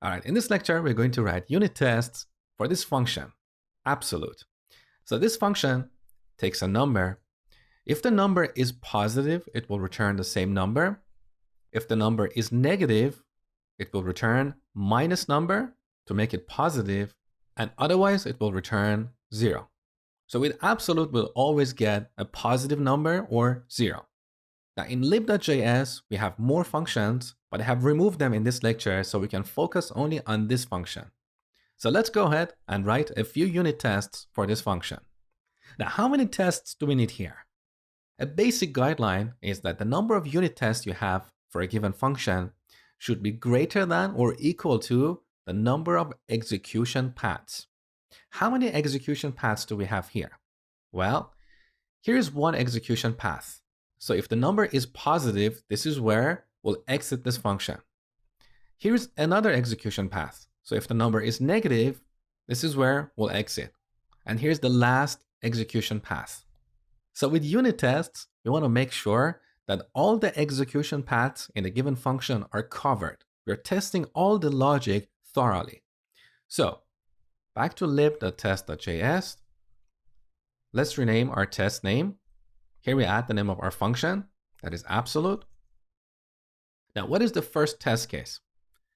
All right, in this lecture, we're going to write unit tests for this function, absolute. So this function takes a number. If the number is positive, it will return the same number. If the number is negative, it will return minus number to make it positive, and otherwise it will return 0. So with absolute, we'll always get a positive number or 0. Now in lib.js, we have more functions, but I have removed them in this lecture so we can focus only on this function. So let's go ahead and write a few unit tests for this function. Now, how many tests do we need here? A basic guideline is that the number of unit tests you have for a given function should be greater than or equal to the number of execution paths. How many execution paths do we have here? Well, here's one execution path. So if the number is positive, this is where we'll exit this function. Here's another execution path. So if the number is negative, this is where we'll exit. And here's the last execution path. So with unit tests, we want to make sure that all the execution paths in a given function are covered. We're testing all the logic thoroughly. So back to lib.test.js. Let's rename our test name. Here we add the name of our function, that is absolute. Now, what is the first test case?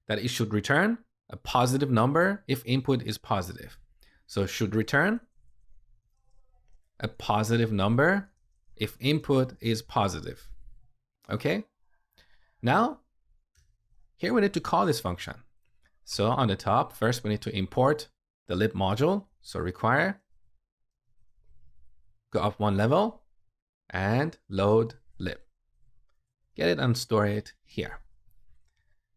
That it should return a positive number if input is positive. So it should return a positive number if input is positive. Okay? Now, here we need to call this function. So on the top, first we need to import the lib module. So require, go up one level, and load lib. Get it and store it here.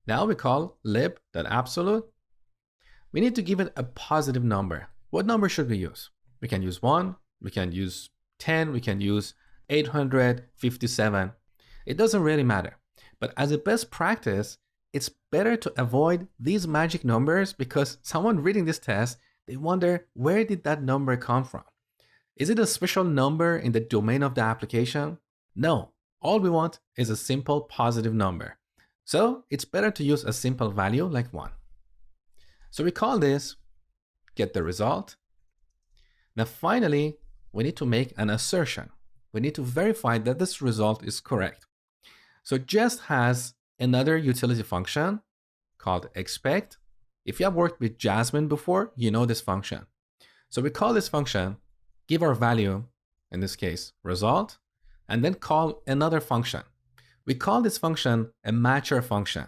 Now we call lib.absolute. We need to give it a positive number. What number should we use? We can use 1, we can use 10, we can use 857. It doesn't really matter. But as a best practice, it's better to avoid these magic numbers because someone reading this test, they wonder, where did that number come from? Is it a special number in the domain of the application? No, all we want is a simple positive number. So it's better to use a simple value like 1. So we call this get the result. Now finally, we need to make an assertion. We need to verify that this result is correct. So Jest has another utility function called expect. If you have worked with Jasmine before, you know this function. So we call this function, give our value, in this case, result, and then call another function. We call this function a matcher function.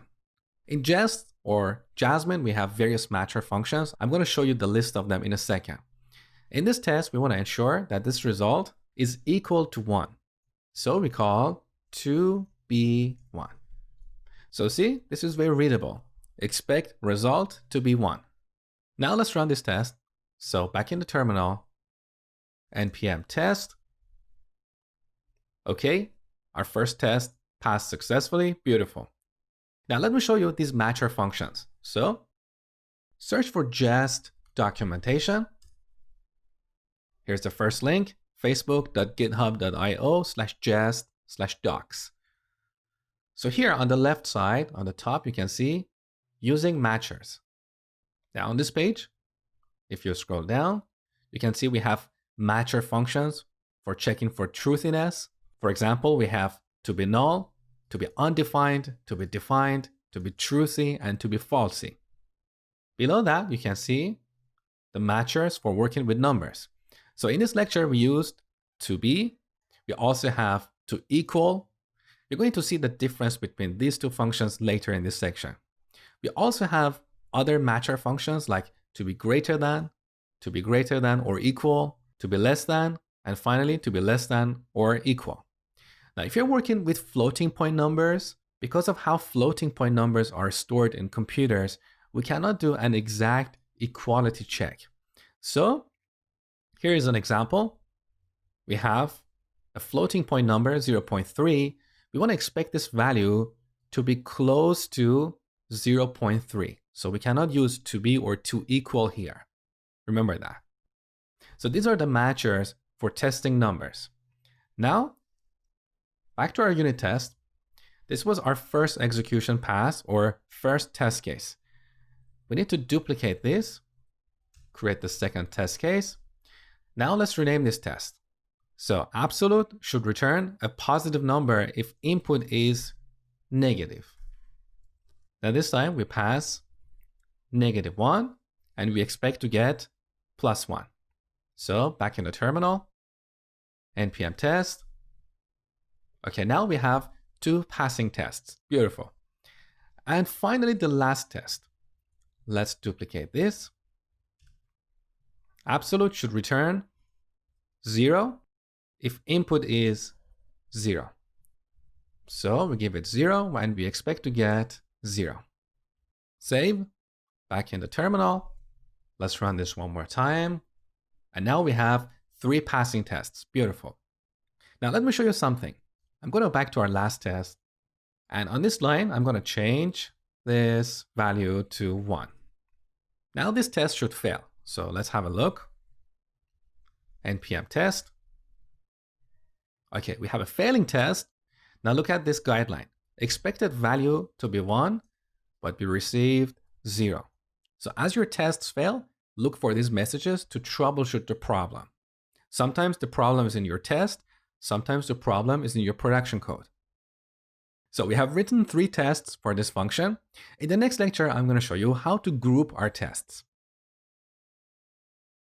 In Jest or Jasmine, we have various matcher functions. I'm going to show you the list of them in a second. In this test, we want to ensure that this result is equal to 1. So we call to_be 1. So see, this is very readable. Expect result to be 1. Now let's run this test. So back in the terminal, npm test. Okay, our first test passed successfully. Beautiful. Now let me show you these matcher functions. So search for Jest documentation. Here's the first link, facebook.github.io/jest/docs. So here on the left side, on the top, you can see using matchers. Now on this page, if you scroll down, you can see we have matcher functions for checking for truthiness. For example, we have to be null, to be undefined, to be defined, to be truthy, and to be falsy. Below that, you can see the matchers for working with numbers. So in this lecture, we used to be. We also have to equal. You're going to see the difference between these two functions later in this section. We also have other matcher functions like to be greater than or equal, to be less than, and finally to be less than or equal. Now, if you're working with floating point numbers, because of how floating point numbers are stored in computers, we cannot do an exact equality check. So here is an example. We have a floating point number, 0.3. We want to expect this value to be close to 0.3. So we cannot use to be or to equal here. Remember that. So these are the matchers for testing numbers. Now, back to our unit test. This was our first execution pass or first test case. We need to duplicate this, create the second test case. Now let's rename this test. So absolute should return a positive number if input is negative. Now this time we pass -1 and we expect to get +1. So back in the terminal, npm test. Okay, now we have 2 passing tests. Beautiful. And finally, the last test. Let's duplicate this. Absolute should return 0 if input is 0. So we give it 0 and we expect to get 0. Save. Back in the terminal. Let's run this one more time. And now we have 3 passing tests. Beautiful. Now let me show you something. I'm going to go back to our last test. And on this line, I'm going to change this value to 1. Now this test should fail. So let's have a look. npm test. Okay, we have a failing test. Now look at this guideline. Expected value to be 1, but we received 0. So as your tests fail, look for these messages to troubleshoot the problem. Sometimes the problem is in your test. Sometimes the problem is in your production code. So we have written 3 tests for this function. In the next lecture, I'm going to show you how to group our tests.